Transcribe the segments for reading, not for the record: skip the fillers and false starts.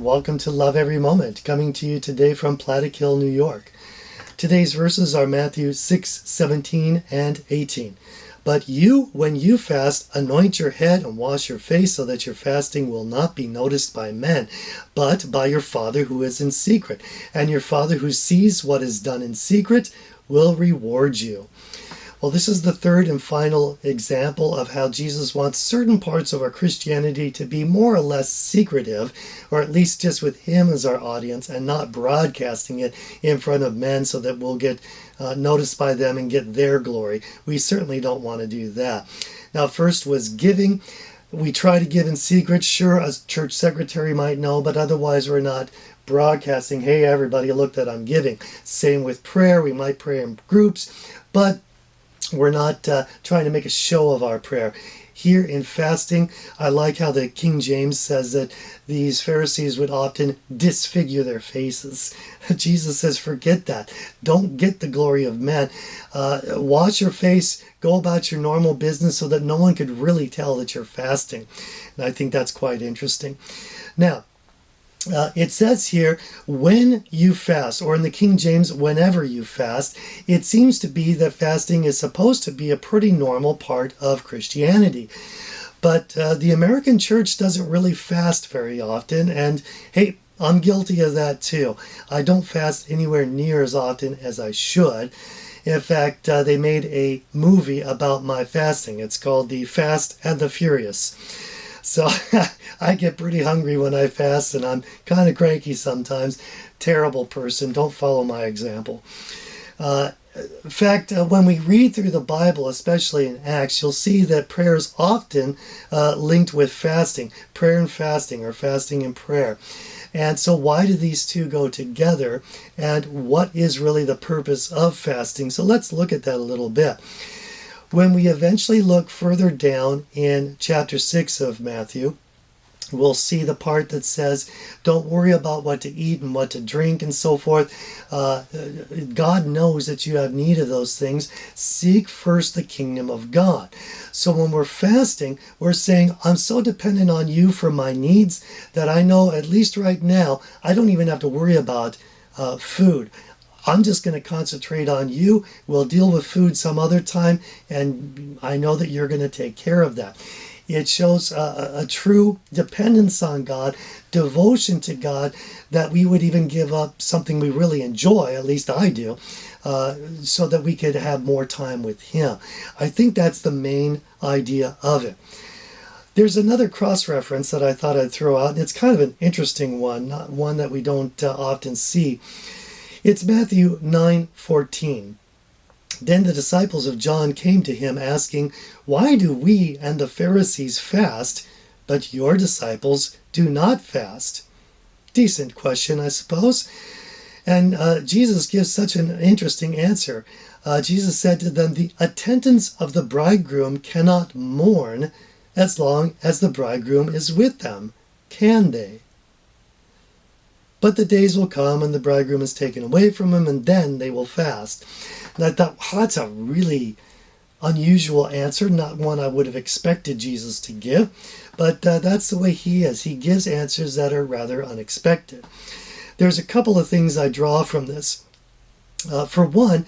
welcome to Love Every Moment, coming to you today from Platic Hill, New York. Today's verses are Matthew 6:17 and 18. But you, when you fast, anoint your head and wash your face so that your fasting will not be noticed by men, but by your Father who is in secret. And your Father who sees what is done in secret will reward you. Well, this is the third and final example of how Jesus wants certain parts of our Christianity to be more or less secretive, or at least just with Him as our audience, and not broadcasting it in front of men so that we'll get noticed by them and get their glory. We certainly don't want to do that. Now, first was giving. We try to give in secret. Sure, a church secretary might know, but otherwise we're not broadcasting, hey, everybody, look that I'm giving. Same with prayer. We might pray in groups, but we're not trying to make a show of our prayer. Here in fasting, I like how the King James says that these Pharisees would often disfigure their faces. Jesus says, forget that. Don't get the glory of men. Wash your face, go about your normal business so that no one could really tell that you're fasting. And I think that's quite interesting. Now, it says here, when you fast, or in the King James, whenever you fast. It seems to be that fasting is supposed to be a pretty normal part of Christianity. But the American church doesn't really fast very often, and hey, I'm guilty of that too. I don't fast anywhere near as often as I should. In fact, they made a movie about my fasting. It's called The Fast and the Furious. So I get pretty hungry when I fast, and I'm kind of cranky sometimes. Terrible person. Don't follow my example. In fact, when we read through the Bible, especially in Acts, you'll see that prayer is often linked with fasting. Prayer and fasting, or fasting and prayer. And so why do these two go together? And what is really the purpose of fasting? So let's look at that a little bit. When we eventually look further down in chapter 6 of Matthew, we'll see the part that says, don't worry about what to eat and what to drink and so forth. God knows that you have need of those things. Seek first the kingdom of God. So when we're fasting, we're saying, I'm so dependent on you for my needs that I know, at least right now, I don't even have to worry about food. I'm just going to concentrate on you. We'll deal with food some other time, and I know that you're going to take care of that. It shows a true dependence on God, devotion to God, that we would even give up something we really enjoy, at least I do, so that we could have more time with Him. I think that's the main idea of it. There's another cross-reference that I thought I'd throw out, and it's kind of an interesting one, not one that we don't often see. It's Matthew 9:14. Then the disciples of John came to him asking, why do we and the Pharisees fast, but your disciples do not fast? Decent question, I suppose. And Jesus gives such an interesting answer. Jesus said to them, the attendants of the bridegroom cannot mourn as long as the bridegroom is with them, can they? But the days will come and the bridegroom is taken away from him, and then they will fast. And I thought, wow, that's a really unusual answer, not one I would have expected Jesus to give. But that's the way He is. He gives answers that are rather unexpected. There's a couple of things I draw from this. For one,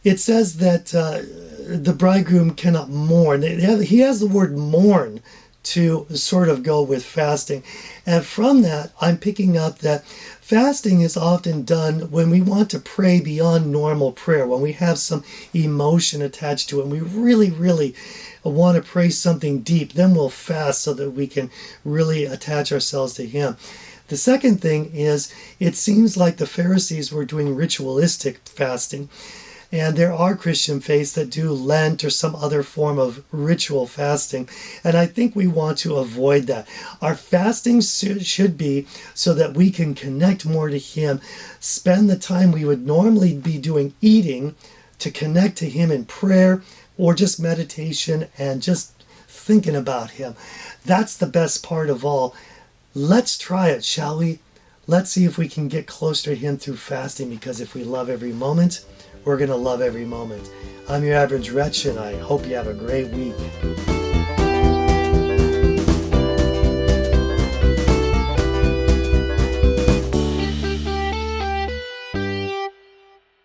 it says that the bridegroom cannot mourn. He has the word mourn to sort of go with fasting. And from that, I'm picking up that fasting is often done when we want to pray beyond normal prayer, when we have some emotion attached to it, and we really, really want to pray something deep. Then we'll fast so that we can really attach ourselves to Him. The second thing is, it seems like the Pharisees were doing ritualistic fasting. And there are Christian faiths that do Lent or some other form of ritual fasting. And I think we want to avoid that. Our fasting should be so that we can connect more to Him, spend the time we would normally be doing eating to connect to Him in prayer or just meditation and just thinking about Him. That's the best part of all. Let's try it, shall we? Let's see if we can get closer to Him through fasting, because if we love every moment, we're going to love every moment. I'm your average wretch, and I hope you have a great week.